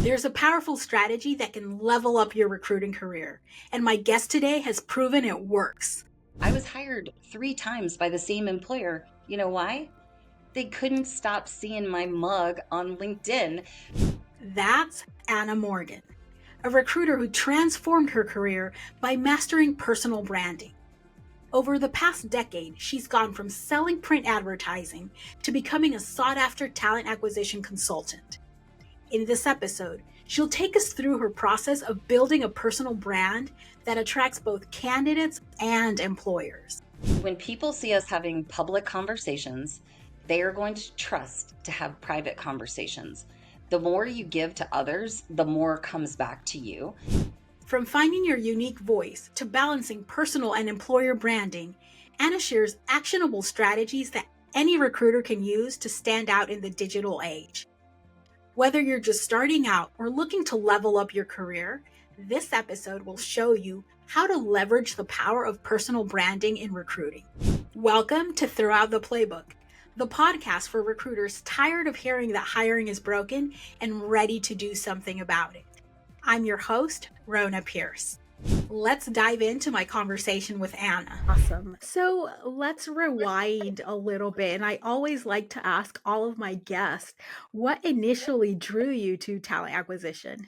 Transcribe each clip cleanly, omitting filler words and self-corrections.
There's a powerful strategy that can level up your recruiting career, and my guest today has proven it works. I was hired 3 times by the same employer. You know why? They couldn't stop seeing my mug on LinkedIn. That's Anna Morgan, a recruiter who transformed her career by mastering personal branding. Over the past decade, she's gone from selling print advertising to becoming a sought-after talent acquisition consultant. In this episode, she'll take us through her process of building a personal brand that attracts both candidates and employers. When people see us having public conversations, they are going to trust to have private conversations. The more you give to others, the more comes back to you. From finding your unique voice to balancing personal and employer branding, Anna shares actionable strategies that any recruiter can use to stand out in the digital age. Whether you're just starting out or looking to level up your career, this episode will show you how to leverage the power of personal branding in recruiting. Welcome to Throw Out the Playbook, the podcast for recruiters tired of hearing that hiring is broken and ready to do something about it. I'm your host, Rhona Pierce. Let's dive into my conversation with Anna. Awesome. So let's rewind a little bit. And I always like to ask all of my guests, what initially drew you to talent acquisition?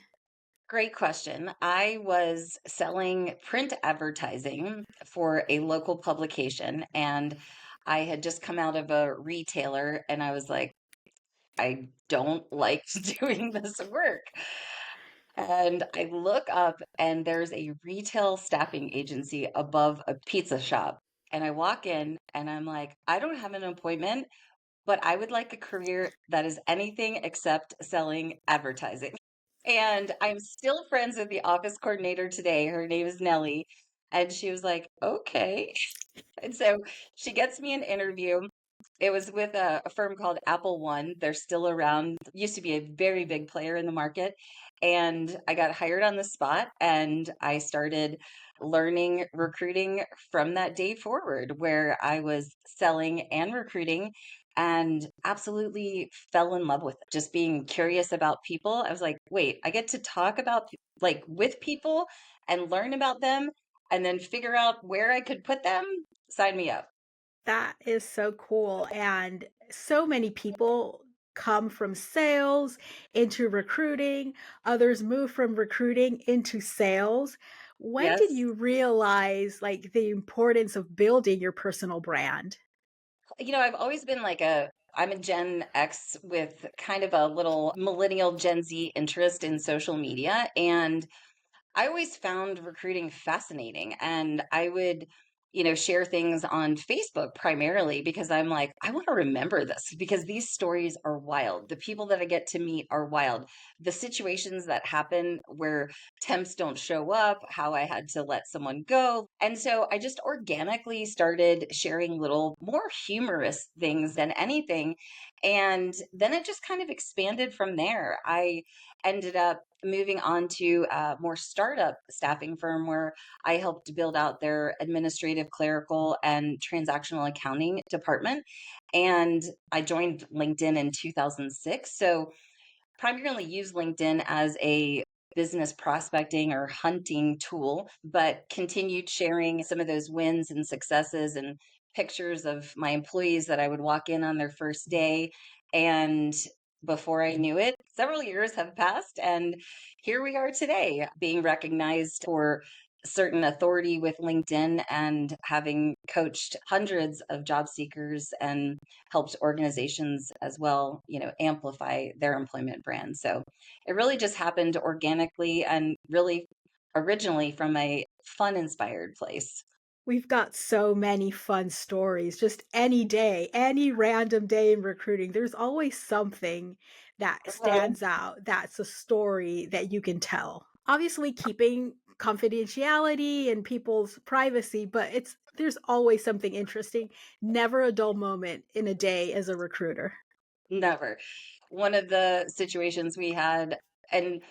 Great question. I was selling print advertising for a local publication, and I had just come out of a retailer, and I was like, I don't like doing this work. And I look up and there's a retail staffing agency above a pizza shop. And I walk in and I'm like, I don't have an appointment, but I would like a career that is anything except selling advertising. And I'm still friends with the office coordinator today. Her name is Nellie. And she was like, okay. And so she gets me an interview. It was with a firm called Apple One. They're still around, used to be a very big player in the market. And I got hired on the spot and I started learning recruiting from that day forward, where I was selling and recruiting and absolutely fell in love with it. Just being curious about people. I was like, wait, I get to talk about like with people and learn about them and then figure out where I could put them. Sign me up. That is so cool. And so many people come from sales into recruiting, others move from recruiting into sales. When did Yes. you realize like the importance of building your personal brand? I've always been I'm a Gen X with kind of a little millennial Gen Z interest in social media. And I always found recruiting fascinating. And I would, share things on Facebook primarily because I'm like, I want to remember this because these stories are wild. The people that I get to meet are wild. The situations that happen where temps don't show up, how I had to let someone go. And so I just organically started sharing little more humorous things than anything. And then it just kind of expanded from there. I ended up moving on to a more startup staffing firm where I helped build out their administrative, clerical, and transactional accounting department. And I joined LinkedIn in 2006. So primarily use LinkedIn as a business prospecting or hunting tool, but continued sharing some of those wins and successes and pictures of my employees that I would walk in on their first day. And before I knew it, several years have passed, and here we are today, being recognized for certain authority with LinkedIn and having coached hundreds of job seekers and helped organizations as well, amplify their employment brand. So it really just happened organically and really originally from a fun inspired place. We've got so many fun stories. Just any day, any random day in recruiting, there's always something that Uh-huh. stands out. That's a story that you can tell. Obviously, keeping confidentiality and people's privacy, but there's always something interesting. Never a dull moment in a day as a recruiter. Never. One of the situations we had, and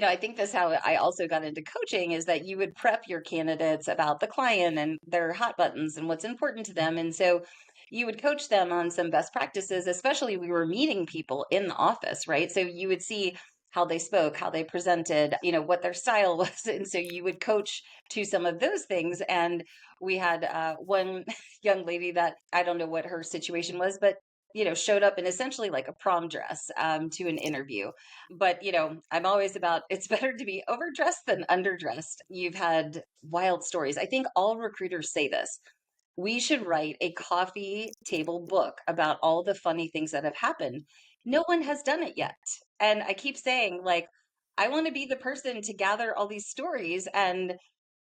I think that's how I also got into coaching, is that you would prep your candidates about the client and their hot buttons and what's important to them. And so you would coach them on some best practices, especially we were meeting people in the office, right? So you would see how they spoke, how they presented, what their style was. And so you would coach to some of those things. And we had one young lady that I don't know what her situation was, but showed up in essentially like a prom dress to an interview. But I'm always about it's better to be overdressed than underdressed. You've had wild stories. I think all recruiters say this. We should write a coffee table book about all the funny things that have happened. No one has done it yet. And I keep saying, like, I want to be the person to gather all these stories and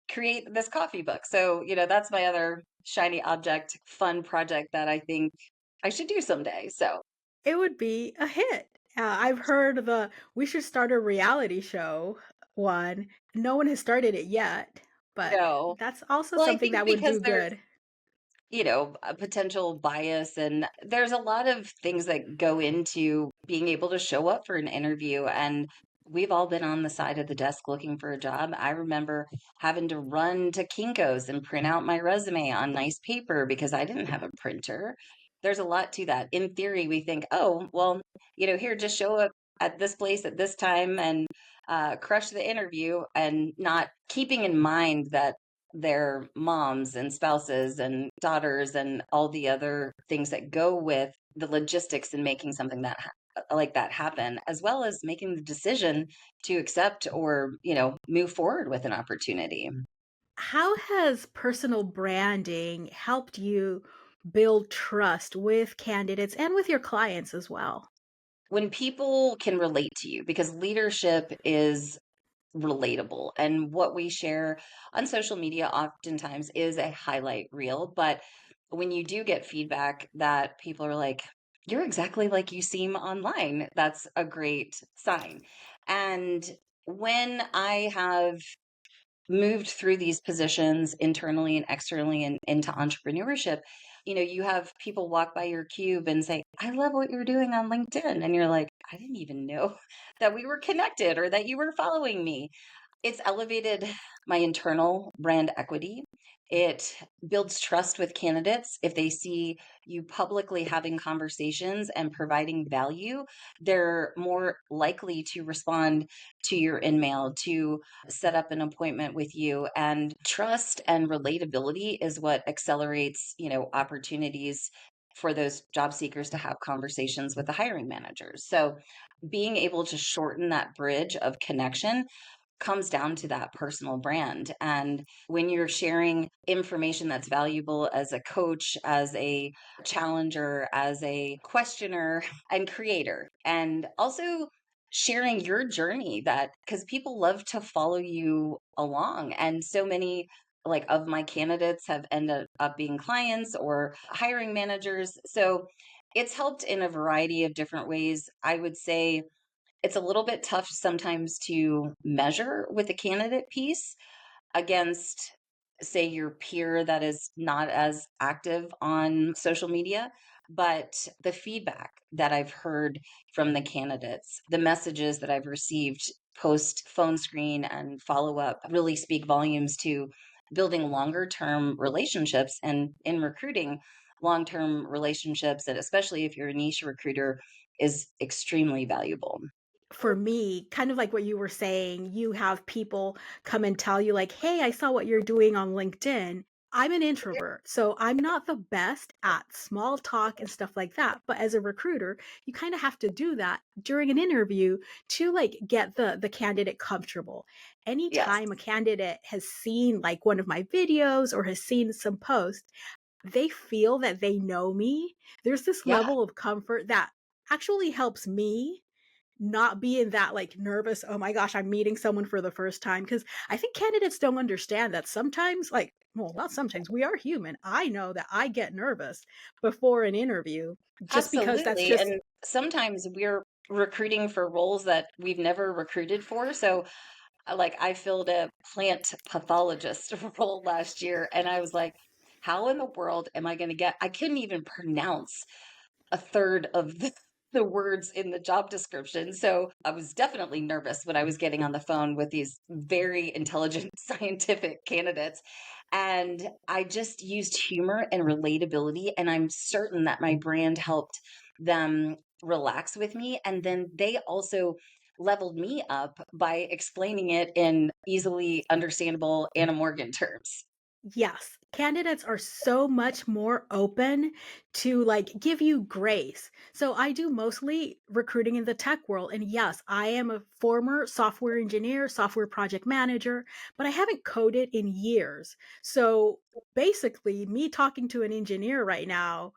create this coffee book. So, that's my other shiny object, fun project that I think I should do someday. So, It would be a hit. I've heard the "we should start a reality show" one. No one has started it yet, but no. that's also Well, I something think that would because do there's good. a potential bias. And there's a lot of things that go into being able to show up for an interview. And we've all been on the side of the desk looking for a job. I remember having to run to Kinko's and print out my resume on nice paper because I didn't have a printer. There's a lot to that. In theory, we think, oh, well, here, just show up at this place at this time and crush the interview, and not keeping in mind that their moms and spouses and daughters and all the other things that go with the logistics in making something like that happen, as well as making the decision to accept or move forward with an opportunity. How has personal branding helped you build trust with candidates and with your clients as well? When people can relate to you, because leadership is relatable, and what we share on social media oftentimes is a highlight reel. But when you do get feedback that people are like, you're exactly like you seem online, that's a great sign. And when I have moved through these positions internally and externally and into entrepreneurship, you have people walk by your cube and say, I love what you're doing on LinkedIn. And you're like, I didn't even know that we were connected or that you were following me. It's elevated my internal brand equity. It builds trust with candidates. If they see you publicly having conversations and providing value, they're more likely to respond to your in-mail, to set up an appointment with you. And trust and relatability is what accelerates, opportunities for those job seekers to have conversations with the hiring managers. So being able to shorten that bridge of connection comes down to that personal brand. And when you're sharing information that's valuable as a coach, as a challenger, as a questioner and creator, and also sharing your journey, that because people love to follow you along. And so many like of my candidates have ended up being clients or hiring managers. So it's helped in a variety of different ways. I would say it's a little bit tough sometimes to measure with the candidate piece against, say, your peer that is not as active on social media. But the feedback that I've heard from the candidates, the messages that I've received post phone screen and follow up really speak volumes to building longer term relationships. And in recruiting, long term relationships, and especially if you're a niche recruiter, is extremely valuable. For me, kind of like what you were saying, you have people come and tell you like, "Hey, I saw what you're doing on LinkedIn." I'm an introvert, so I'm not the best at small talk and stuff like that, but as a recruiter, you kinda have to do that during an interview to, like, get the candidate comfortable. Yes. Anytime a candidate has seen, like, one of my videos or has seen some post, they feel that they know me. There's this Yeah. level of comfort that actually helps me not be in that, like, nervous, "Oh my gosh, I'm meeting someone for the first time." Because I think candidates don't understand that sometimes, like well, not sometimes, we are human. I know that I get nervous before an interview just because that's Absolutely. just And sometimes we're recruiting for roles that we've never recruited for. So, like, I filled a plant pathologist role last year, and I was like, how in the world am I going to get? I couldn't even pronounce a third of the words in the job description. So I was definitely nervous when I was getting on the phone with these very intelligent scientific candidates. And I just used humor and relatability. And I'm certain that my brand helped them relax with me. And then they also leveled me up by explaining it in easily understandable Anna Morgan terms. Yes, candidates are so much more open to give you grace. So I do mostly recruiting in the tech world. And yes, I am a former software engineer, software project manager, but I haven't coded in years. So basically, me talking to an engineer right now,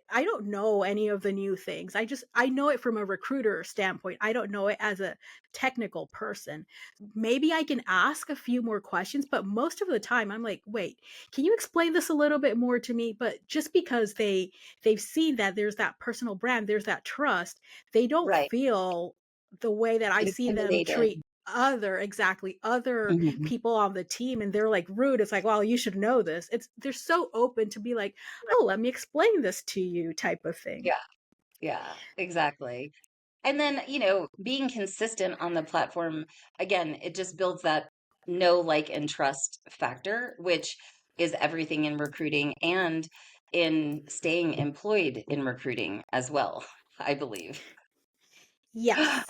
I don't know any of the new things. I know it from a recruiter standpoint. I don't know it as a technical person. Maybe I can ask a few more questions, but most of the time I'm like, "Wait, can you explain this a little bit more to me?" But just because they've seen that there's that personal brand, there's that trust, they don't Right. feel the way that I see them Intimidated. treat other Mhm. people on the team, and they're like rude. It's like, "Well, you should know this." They're so open to be like, "Oh, let me explain this to you," type of thing. Yeah. Yeah, exactly. And then, being consistent on the platform, again, it just builds that know, like, and trust factor, which is everything in recruiting and in staying employed in recruiting as well, I believe. Yes.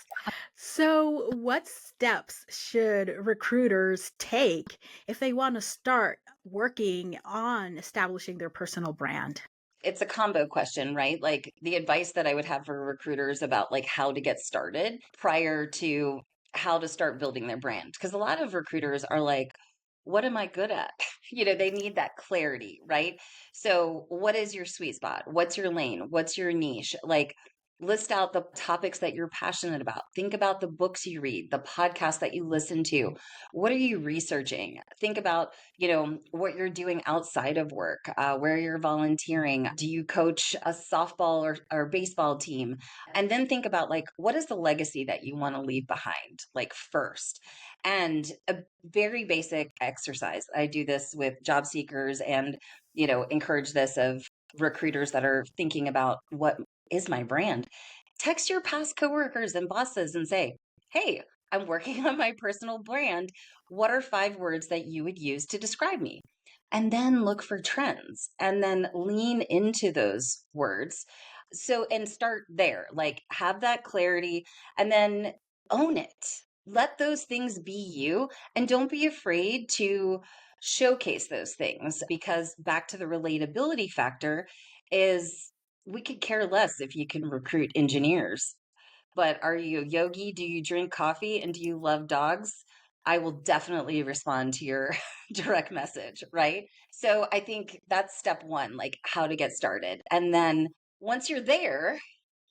So, what steps should recruiters take if they want to start working on establishing their personal brand? It's a combo question, right? Like the advice that I would have for recruiters about like how to get started prior to how to start building their brand. Because a lot of recruiters are like, what am I good at? They need that clarity, right? So, what is your sweet spot? What's your lane? What's your niche? Like, list out the topics that you're passionate about. Think about the books you read, the podcasts that you listen to. What are you researching? Think about what you're doing outside of work, where you're volunteering. Do you coach a softball or baseball team? And then think about like, what is the legacy that you want to leave behind, like first? And a very basic exercise. I do this with job seekers and, encourage this of recruiters that are thinking about what is my brand. Text your past coworkers and bosses and say, hey, I'm working on my personal brand. What are 5 words that you would use to describe me? And then look for trends and then lean into those words. So, and start there, like have that clarity and then own it. Let those things be you and don't be afraid to showcase those things because back to the relatability factor is we could care less if you can recruit engineers, but are you a yogi? Do you drink coffee? And do you love dogs? I will definitely respond to your direct message, right? So I think that's step one, like how to get started. And then once you're there,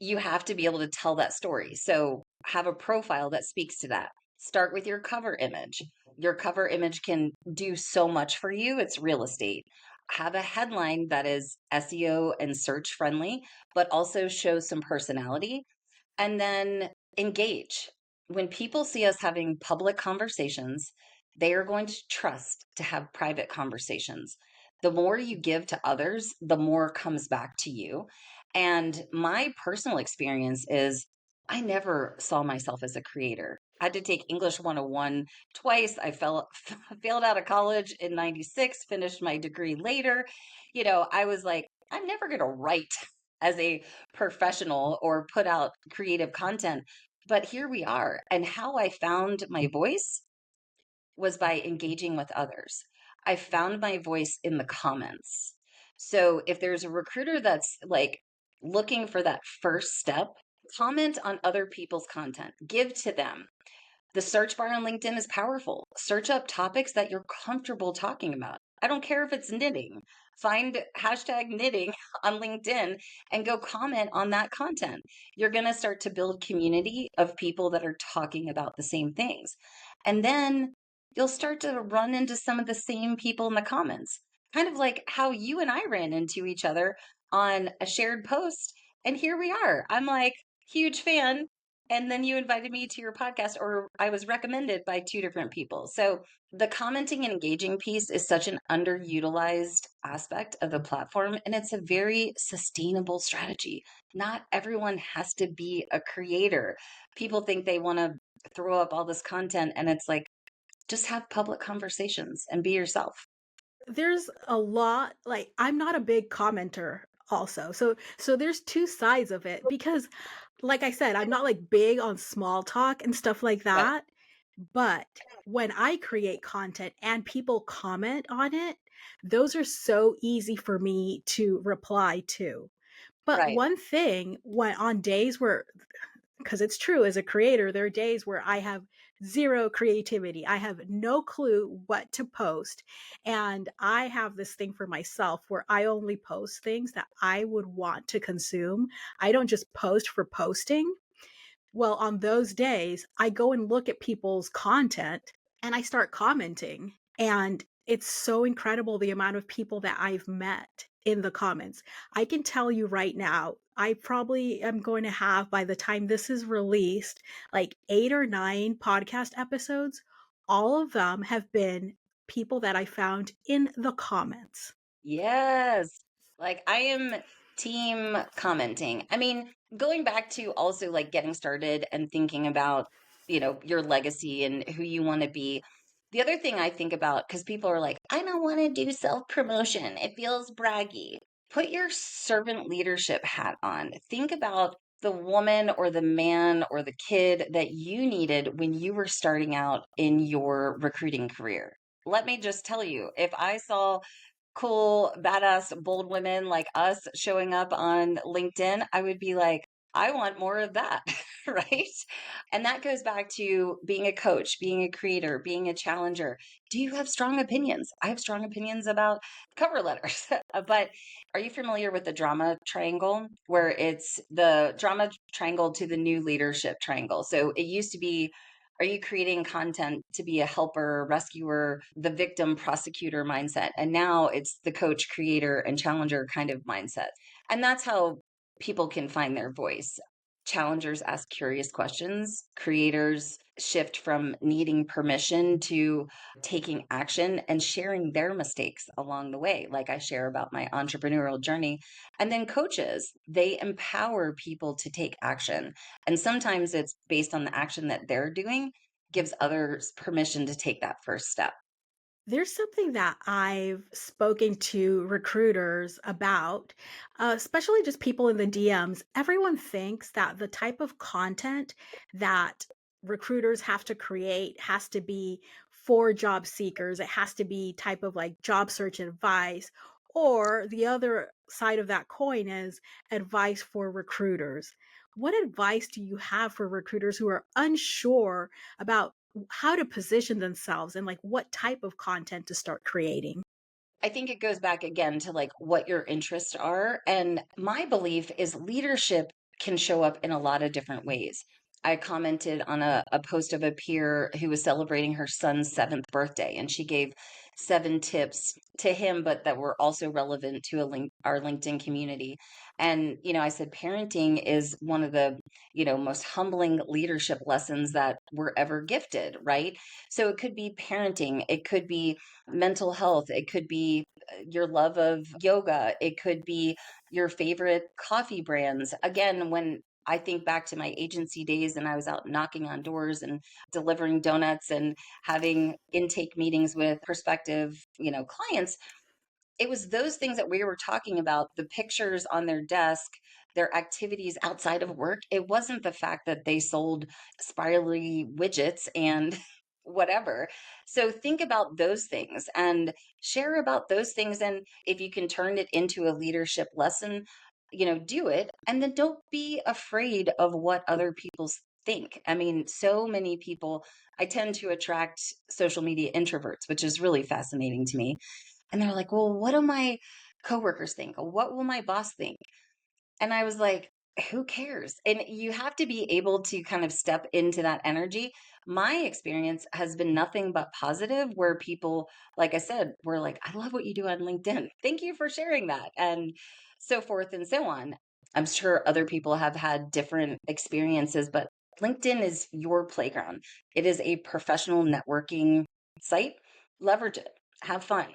you have to be able to tell that story. So have a profile that speaks to that. Start with your cover image. Your cover image can do so much for you. It's real estate. Have a headline that is SEO and search friendly, but also shows some personality and then engage. When people see us having public conversations, they are going to trust to have private conversations. The more you give to others, the more comes back to you. And my personal experience is I never saw myself as a creator. I had to take English 101 twice. I failed out of college in 96, finished my degree later. I was like, I'm never going to write as a professional or put out creative content. But here we are. And how I found my voice was by engaging with others. I found my voice in the comments. So if there's a recruiter that's like looking for that first step, comment on other people's content, give to them. The search bar on LinkedIn is powerful. Search up topics that you're comfortable talking about. I don't care if it's knitting. Find hashtag knitting on LinkedIn and go comment on that content. You're going to start to build community of people that are talking about the same things. And then you'll start to run into some of the same people in the comments, kind of like how you and I ran into each other on a shared post. And here we are. I'm like, huge fan, and then you invited me to your podcast, or I was recommended by 2 different people. So the commenting and engaging piece is such an underutilized aspect of the platform, and it's a very sustainable strategy. Not everyone has to be a creator. People think they want to throw up all this content, and it's like, just have public conversations and be yourself. There's a lot I'm not a big commenter also. So there's two sides of it because Like I said, I'm not like big on small talk and stuff like Right. that, but when I create content and people comment on it, those are so easy for me to reply to. But Right. one thing when on days where, because it's true, as a creator, there are days where I have zero creativity. I have no clue what to post. And I have this thing for myself where I only post things that I would want to consume. I don't just post for posting. Well, on those days, I go and look at people's content and I start commenting. And it's so incredible the amount of people that I've met in the comments. I can tell you right now, I probably am going to have, by the time this is released, like 8 or 9 podcast episodes. All of them have been people that I found in the comments. Yes. Like I am team commenting. I mean, going back to also like getting started and thinking about, your legacy and who you want to be. The other thing I think about, because people are like, I don't want to do self promotion. It feels braggy. Put your servant leadership hat on. Think about the woman or the man or the kid that you needed when you were starting out in your recruiting career. Let me just tell you, if I saw cool, badass, bold women like us showing up on LinkedIn, I would be like, I want more of that, right? And that goes back to being a coach, being a creator, being a challenger. Do you have strong opinions? I have strong opinions about cover letters. But are you familiar with the drama triangle, where it's the drama triangle to the new leadership triangle? So it used to be, are you creating content to be a helper, rescuer, the victim, prosecutor mindset? And now it's the coach, creator, and challenger kind of mindset. And that's how people can find their voice. Challengers ask curious questions. Creators shift from needing permission to taking action and sharing their mistakes along the way, like I share about my entrepreneurial journey. And then coaches, they empower people to take action. And sometimes it's based on the action that they're doing, gives others permission to take that first step. There's something that I've spoken to recruiters about, especially just people in the DMs. Everyone thinks that the type of content that recruiters have to create has to be for job seekers. It has to be type of like job search advice. Or the other side of that coin is advice for recruiters. What advice do you have for recruiters who are unsure about how to position themselves and like what type of content to start creating? I think it goes back again to like what your interests are. And my belief is leadership can show up in a lot of different ways. I commented on a post of a peer who was celebrating her son's 7th birthday, and she gave 7 tips to him, but that were also relevant to our LinkedIn community. And, I said, parenting is one of the, most humbling leadership lessons that we're ever gifted, right? So it could be parenting, it could be mental health. It could be your love of yoga. It could be your favorite coffee brands. Again, when I think back to my agency days and I was out knocking on doors and delivering donuts and having intake meetings with prospective, clients, it was those things that we were talking about, the pictures on their desk, their activities outside of work. It wasn't the fact that they sold spirally widgets and whatever. So think about those things and share about those things. And if you can turn it into a leadership lesson, do it. And then don't be afraid of what other people think. I mean, so many people, I tend to attract social media introverts, which is really fascinating to me, and they're like, well, what do my coworkers think? What will my boss think? And I was like, who cares? And you have to be able to kind of step into that energy. My experience has been nothing but positive, where people, like I said, were like, I love what you do on LinkedIn. Thank you for sharing that. And so forth and so on. I'm sure other people have had different experiences, but LinkedIn is your playground. It is a professional networking site. Leverage it, have fun,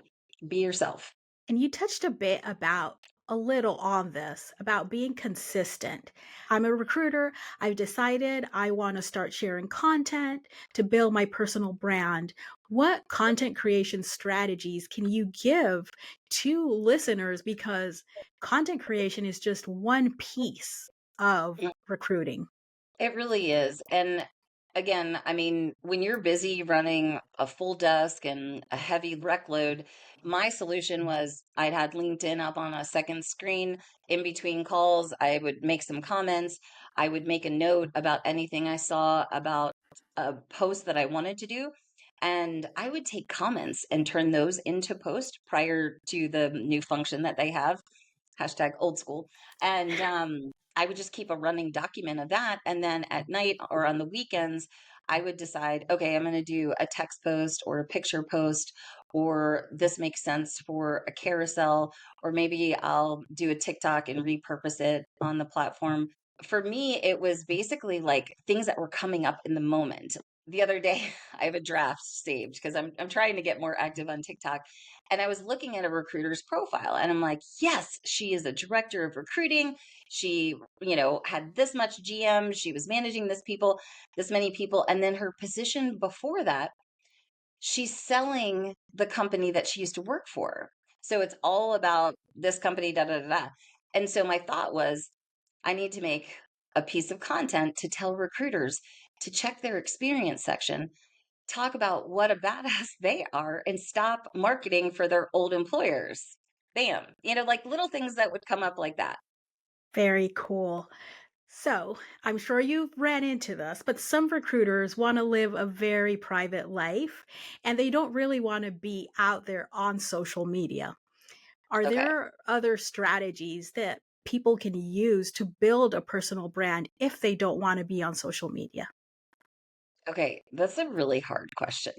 be yourself. And you touched a bit about a little on this about being consistent. I'm a recruiter. I've decided I want to start sharing content to build my personal brand. What content creation strategies can you give to listeners? Because content creation is just one piece. of recruiting. It really is. And again, I mean, when you're busy running a full desk and a heavy rec load, my solution was I'd had LinkedIn up on a second screen in between calls. I would make some comments. I would make a note about anything I saw about a post that I wanted to do. And I would take comments and turn those into post prior to the new function that they have, hashtag old school. And I would just keep a running document of that. And then at night or on the weekends, I would decide, okay, I'm going to do a text post or a picture post, or this makes sense for a carousel, or maybe I'll do a TikTok and repurpose it on the platform. For me, it was basically like things that were coming up in the moment. The other day, I have a draft saved because I'm trying to get more active on TikTok. And I was looking at a recruiter's profile and I'm like, yes, she is a director of recruiting. She, had this much GM. She was managing this many people. And then her position before that, she's selling the company that she used to work for. So it's all about this company, da da da da. And so my thought was, I need to make a piece of content to tell recruiters to check their experience section, talk about what a badass they are, and stop marketing for their old employers. Bam. Like little things that would come up like that. Very cool. So, I'm sure you've ran into this, but some recruiters want to live a very private life and they don't really want to be out there on social media. Are Okay. there other strategies that people can use to build a personal brand if they don't want to be on social media? Okay, that's a really hard question,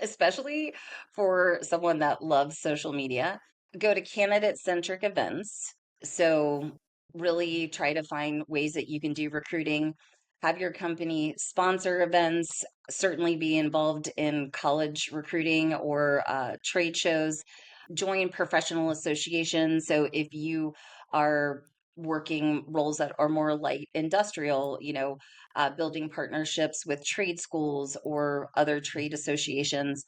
especially for someone that loves social media. Go to candidate-centric events. So, really try to find ways that you can do recruiting. Have your company sponsor events, certainly be involved in college recruiting or trade shows. Join professional associations. So, if you are working roles that are more light industrial, building partnerships with trade schools or other trade associations.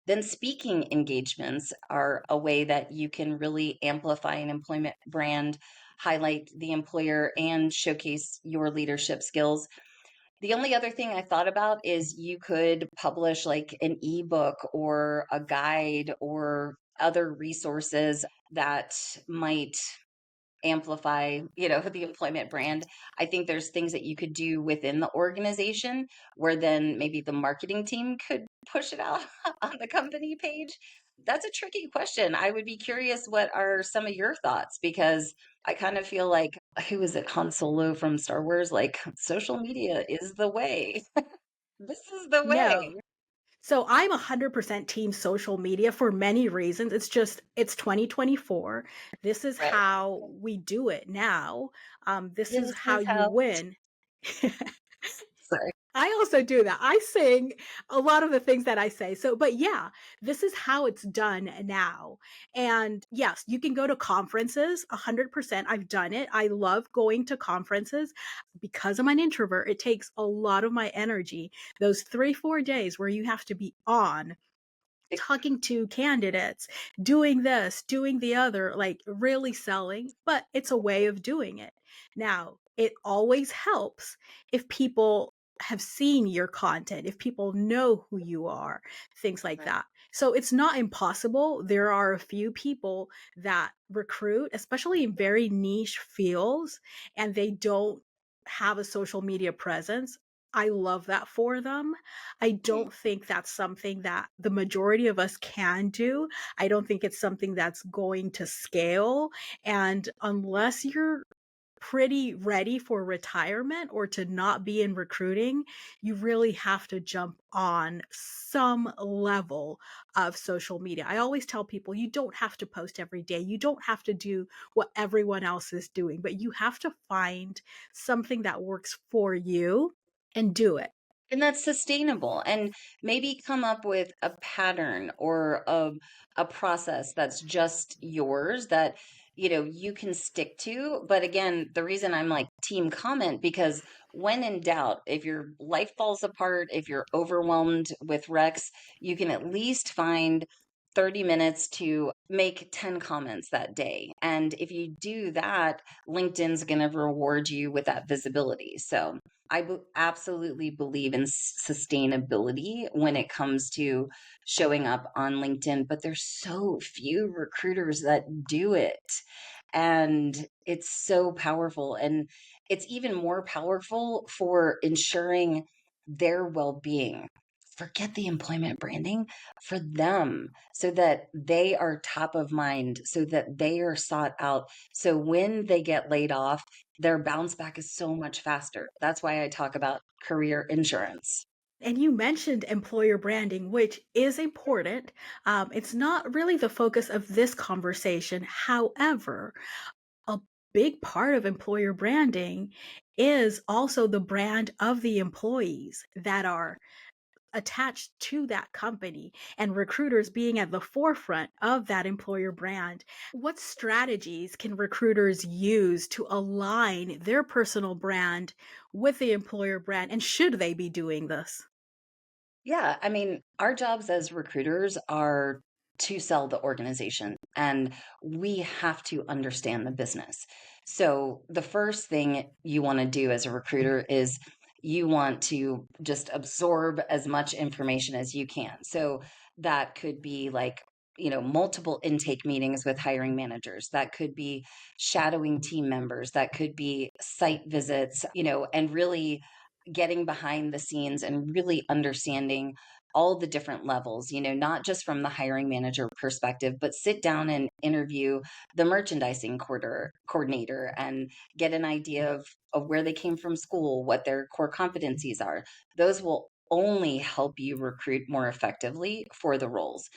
Then speaking engagements are a way that you can really amplify an employment brand, highlight the employer, and showcase your leadership skills. The only other thing I thought about is you could publish like an ebook or a guide or other resources that might amplify, the employment brand. I think there's things that you could do within the organization where then maybe the marketing team could push it out on the company page. That's a tricky question. I would be curious what are some of your thoughts, because I kind of feel like, who is it, Han Solo from Star Wars? Like social media is the way. This is the No. way. So I'm 100% team social media for many reasons. It's 2024. This is Right. how we do it now. This is This how is you how. win. Sorry. I also do that. I sing a lot of the things that I say. So, but yeah, this is how it's done now. And yes, you can go to conferences 100%. I've done it. I love going to conferences because I'm an introvert. It takes a lot of my energy. Those 3, 4 days where you have to be on talking to candidates, doing this, doing the other, like really selling, but it's a way of doing it. Now, it always helps if people have seen your content, if people know who you are, things like Right. that. So it's not impossible. There are a few people that recruit, especially in very niche fields, and they don't have a social media presence. I love that for them. I don't think that's something that the majority of us can do. I don't think it's something that's going to scale. And unless you're pretty ready for retirement or to not be in recruiting, you really have to jump on some level of social media. I always tell people you don't have to post every day. You don't have to do what everyone else is doing, but you have to find something that works for you and do it. And that's sustainable, and maybe come up with a pattern or a process that's just yours that you can stick to. But again, the reason I'm like team comment, because when in doubt, if your life falls apart, if you're overwhelmed with recs, you can at least find 30 minutes to make 10 comments that day. And if you do that, LinkedIn's going to reward you with that visibility. So absolutely believe in sustainability when it comes to showing up on LinkedIn, but there's so few recruiters that do it. And it's so powerful. And it's even more powerful for ensuring their well being. Forget the employment branding for them so that they are top of mind, so that they are sought out. So when they get laid off, their bounce back is so much faster. That's why I talk about career insurance. And you mentioned employer branding, which is important. It's not really the focus of this conversation. However, a big part of employer branding is also the brand of the employees that are attached to that company and recruiters being at the forefront of that employer brand. What strategies can recruiters use to align their personal brand with the employer brand? And should they be doing this? Yeah, I mean, our jobs as recruiters are to sell the organization, and we have to understand the business. So, the first thing you want to do as a recruiter is you want to just absorb as much information as you can. So, that could be like, multiple intake meetings with hiring managers. That could be shadowing team members. That could be site visits, and really getting behind the scenes and really understanding all the different levels, not just from the hiring manager perspective, but sit down and interview the merchandising coordinator and get an idea of where they came from school, what their core competencies are. Those will only help you recruit more effectively for the roles.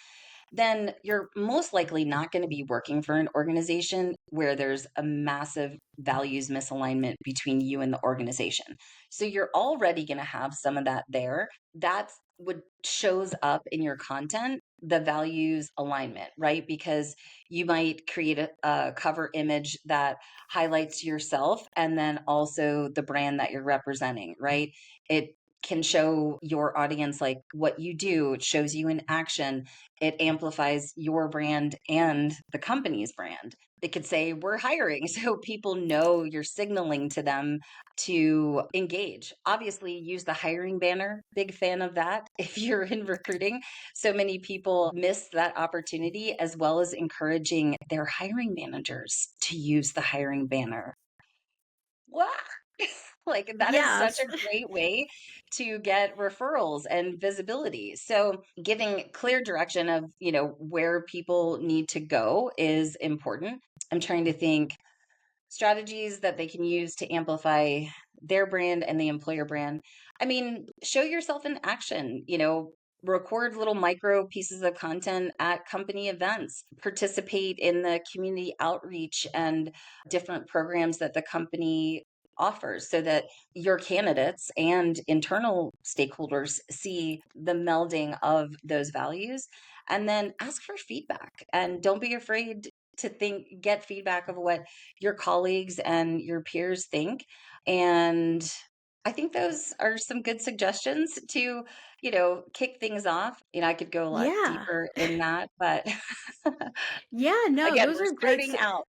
Then you're most likely not going to be working for an organization where there's a massive values misalignment between you and the organization. So you're already going to have some of that there. That's what shows up in your content, the values alignment, right? Because you might create a cover image that highlights yourself and then also the brand that you're representing, right? It can show your audience like what you do. It shows you in action. It amplifies your brand and the company's brand. It could say, we're hiring. So people know you're signaling to them to engage. Obviously, use the hiring banner. Big fan of that if you're in recruiting. So many people miss that opportunity, as well as encouraging their hiring managers to use the hiring banner. Wow. Like that is such Yes. a great way to get referrals and visibility. So giving clear direction of, where people need to go is important. I'm trying to think strategies that they can use to amplify their brand and the employer brand. I mean, show yourself in action, record little micro pieces of content at company events, participate in the community outreach and different programs that the company offers so that your candidates and internal stakeholders see the melding of those values, and then ask for feedback and don't be afraid to get feedback of what your colleagues and your peers think. And I think those are some good suggestions to, kick things off. I could go a lot Yeah. deeper in that, but Yeah, no, again, those we're are great. starting out.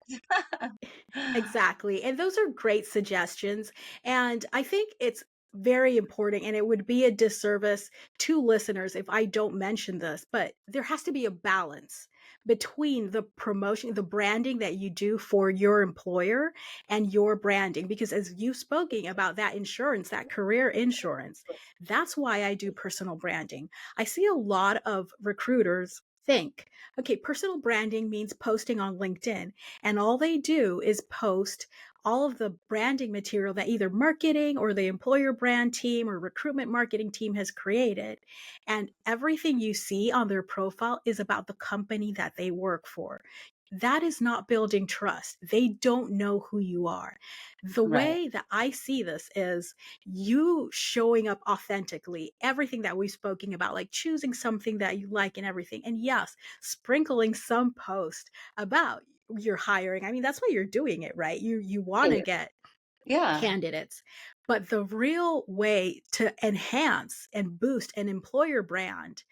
Exactly. And those are great suggestions. And I think it's very important, and it would be a disservice to listeners if I don't mention this, but there has to be a balance between the promotion, the branding that you do for your employer and your branding. Because as you've spoken about that insurance, that career insurance, that's why I do personal branding. I see a lot of recruiters think, okay, personal branding means posting on LinkedIn. And all they do is post all of the branding material that either marketing or the employer brand team or recruitment marketing team has created. And everything you see on their profile is about the company that they work for. That is not building trust. They don't know who you are. The Right. way that I see this is you showing up authentically, everything that we've spoken about, like choosing something that you like and everything. And yes, sprinkling some post about your hiring. I mean, that's why you're doing it, right? You want to Right. get Yeah. candidates. But the real way to enhance and boost an employer brand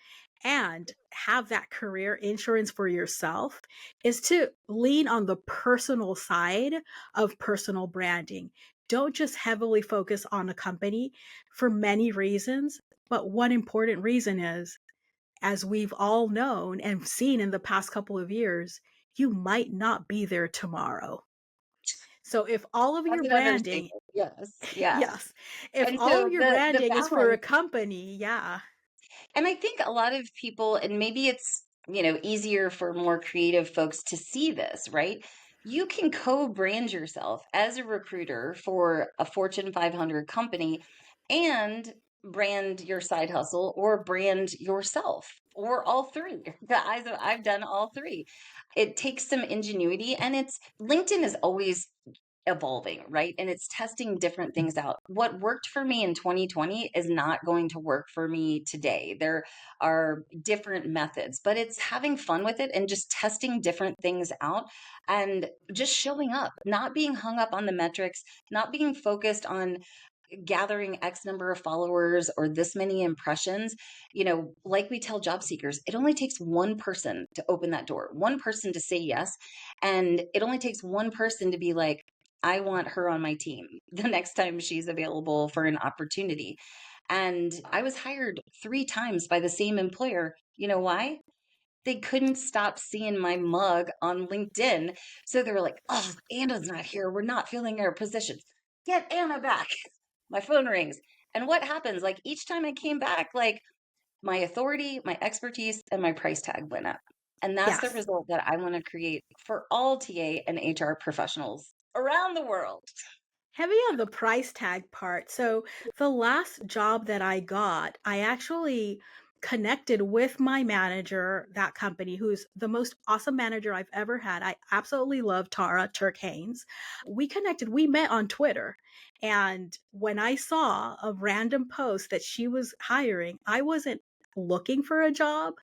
and have that career insurance for yourself is to lean on the personal side of personal branding. Don't just heavily focus on a company for many reasons, but one important reason is, as we've all known and seen in the past couple of years, you might not be there tomorrow. So if all of That's your an branding, understatement. Yes. Yeah. yes, if And all so of your the branding is for a balance. company, yeah, And I think a lot of people, and maybe it's, easier for more creative folks to see this, right? You can co-brand yourself as a recruiter for a Fortune 500 company and brand your side hustle or brand yourself or all three. I've done all three. It takes some ingenuity, and it's LinkedIn is always evolving, right? And it's testing different things out. What worked for me in 2020 is not going to work for me today. There are different methods, but it's having fun with it and just testing different things out and just showing up, not being hung up on the metrics, not being focused on gathering X number of followers or this many impressions. Like we tell job seekers, it only takes one person to open that door, one person to say yes. And it only takes one person to be like, I want her on my team the next time she's available for an opportunity. And I was hired 3 times by the same employer. You know why? They couldn't stop seeing my mug on LinkedIn. So they were like, oh, Anna's not here. We're not filling our positions. Get Anna back. My phone rings. And what happens? Like each time I came back, like my authority, my expertise, and my price tag went up. And that's the yes. result that I want to create for all TA and HR professionals around the world. Heavy on the price tag part. So the last job that I got, I actually connected with my manager, that company, who's the most awesome manager I've ever had. I absolutely love Tara Turk Haynes. We connected, we met on Twitter. And when I saw a random post that she was hiring, I wasn't looking for a job,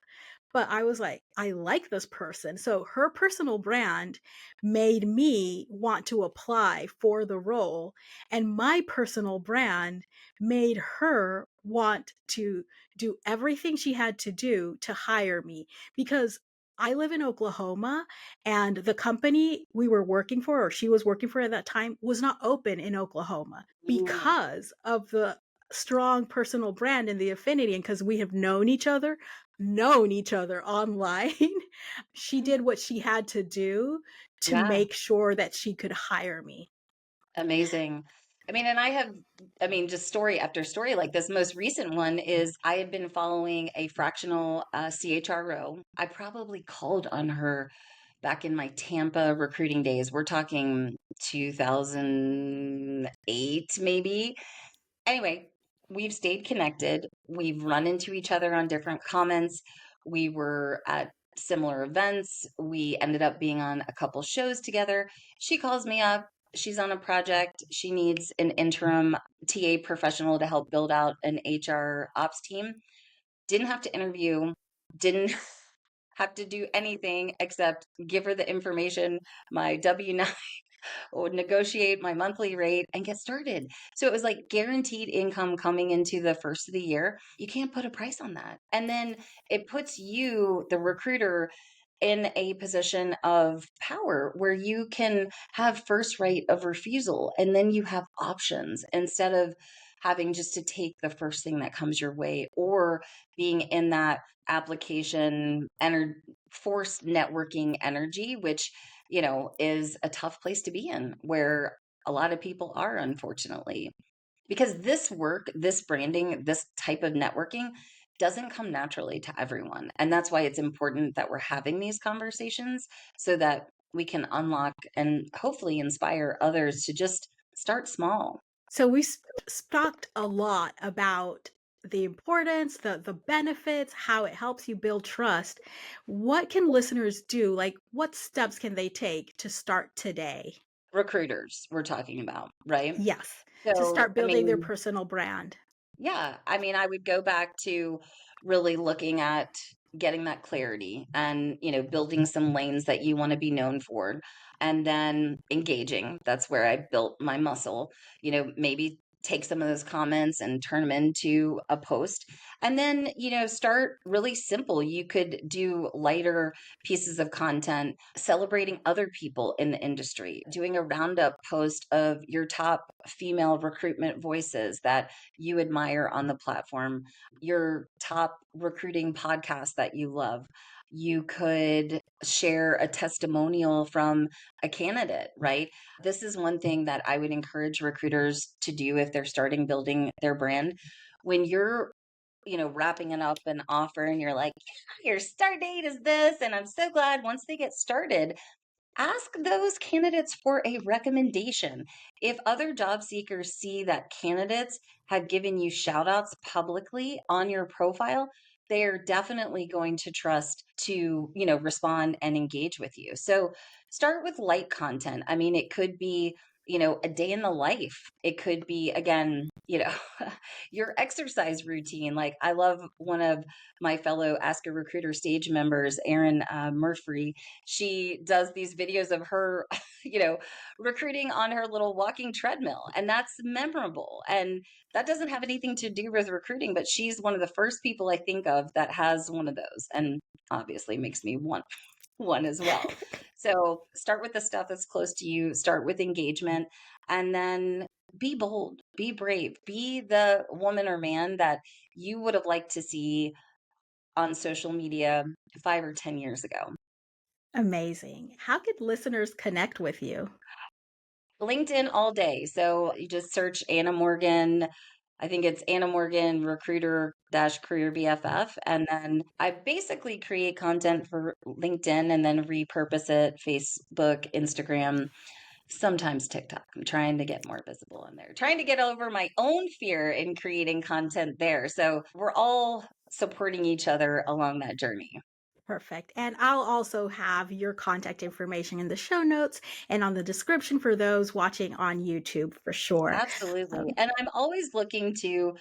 but I was like, I like this person. So her personal brand made me want to apply for the role. And my personal brand made her want to do everything she had to do to hire me, because I live in Oklahoma, and the company we were working for, or she was working for at that time, was not open in Oklahoma Mm, because of the strong personal brand and the affinity. And because we have known each other online, she did what she had to do to yeah, make sure that she could hire me. amazing. And just story after story like this. Most recent one is I had been following a fractional CHRO. I probably called on her back in my Tampa recruiting days. We're talking 2008, maybe. Anyway, we've stayed connected. We've run into each other on different comments. We were at similar events. We ended up being on a couple shows together. She calls me up. She's on a project. She needs an interim TA professional to help build out an HR ops team. Didn't have to interview, didn't have to do anything except give her the information, my W-9, or negotiate my monthly rate and get started. So it was like guaranteed income coming into the first of the year. You can't put a price on that. And then it puts you, the recruiter, in a position of power where you can have first right of refusal, and then you have options instead of having just to take the first thing that comes your way, or being in that application forced networking energy, which is a tough place to be in, where a lot of people are, unfortunately. Because this work, this branding, this type of networking doesn't come naturally to everyone. And that's why it's important that we're having these conversations so that we can unlock and hopefully inspire others to just start small. So we talked a lot about the importance, the benefits, how it helps you build trust. What can listeners do? Like, what steps can they take to start today? Recruiters, we're talking about, right? Yes, to So, start building their personal brand. yeah, I would go back to really looking at getting that clarity and, building some lanes that you want to be known for, and then engaging. That's where I built my muscle. Maybe take some of those comments and turn them into a post. And then, start really simple. You could do lighter pieces of content celebrating other people in the industry, doing a roundup post of your top female recruitment voices that you admire on the platform, your top recruiting podcast that you love. You could share a testimonial from a candidate, right? This is one thing that I would encourage recruiters to do if they're starting building their brand. When you're, wrapping it up an offer and you're like, "Yeah, your start date is this, and I'm so glad," once they get started, ask those candidates for a recommendation. If other job seekers see that candidates have given you shout outs publicly on your profile, they are definitely going to trust to, respond and engage with you. So start with light content. I mean, it could be, a day in the life. It could be, again, your exercise routine. Like, I love one of my fellow Ask a Recruiter stage members, Erin Murphy. She does these videos of her, recruiting on her little walking treadmill, and that's memorable. And that doesn't have anything to do with recruiting, but she's one of the first people I think of that has one of those, and obviously makes me want one as well. So start with the stuff that's close to you, start with engagement, and then be bold, be brave, be the woman or man that you would have liked to see on social media 5 or 10 years ago. Amazing. How could listeners connect with you? LinkedIn all day. So you just search Anna Morgan. I think it's Anna Morgan Recruiter dash Career BFF. And then I basically create content for LinkedIn and then repurpose it Facebook, Instagram, sometimes TikTok. I'm trying to get more visible in there, trying to get over my own fear in creating content there. So we're all supporting each other along that journey. Perfect. And I'll also have your contact information in the show notes and on the description for those watching on YouTube for sure. Absolutely. Um, And I'm always looking to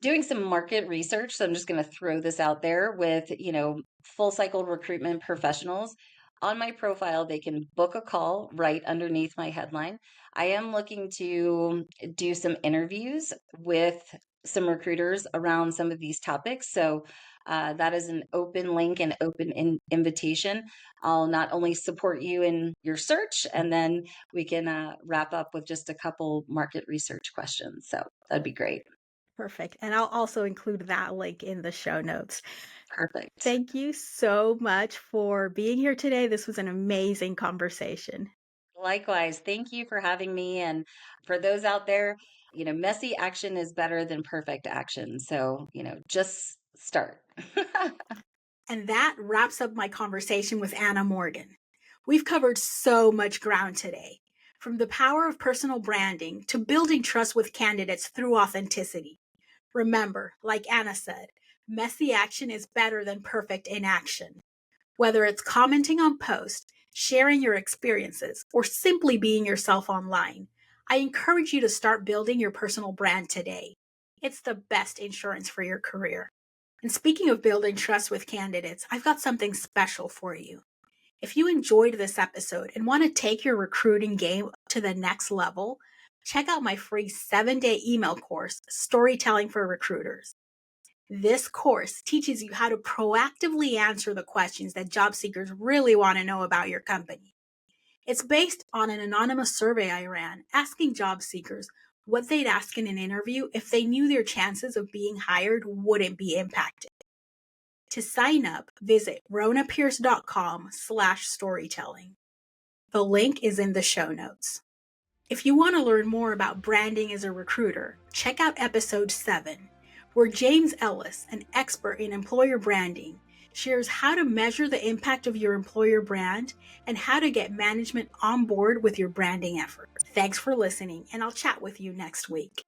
doing some market research. So I'm just going to throw this out there with, full cycle recruitment professionals. On my profile, they can book a call right underneath my headline. I am looking to do some interviews with some recruiters around some of these topics. So that is an open link and open invitation. I'll not only support you in your search, and then we can wrap up with just a couple market research questions. So that'd be great. Perfect. And I'll also include that link in the show notes. Perfect. Thank you so much for being here today. This was an amazing conversation. Likewise, thank you for having me. And for those out there, messy action is better than perfect action. So, just start. And that wraps up my conversation with Anna Morgan. We've covered so much ground today, from the power of personal branding to building trust with candidates through authenticity. Remember, like Anna said, messy action is better than perfect inaction. Whether it's commenting on posts, sharing your experiences, or simply being yourself online, I encourage you to start building your personal brand today. It's the best insurance for your career. And speaking of building trust with candidates, I've got something special for you. If you enjoyed this episode and want to take your recruiting game to the next level, check out my free 7-day email course, Storytelling for Recruiters. This course teaches you how to proactively answer the questions that job seekers really want to know about your company. It's based on an anonymous survey I ran asking job seekers what they'd ask in an interview if they knew their chances of being hired wouldn't be impacted. To sign up, visit ronapierce.com/storytelling. The link is in the show notes. If you want to learn more about branding as a recruiter, check out episode 7, where James Ellis, an expert in employer branding, shares how to measure the impact of your employer brand and how to get management on board with your branding efforts. Thanks for listening, and I'll chat with you next week.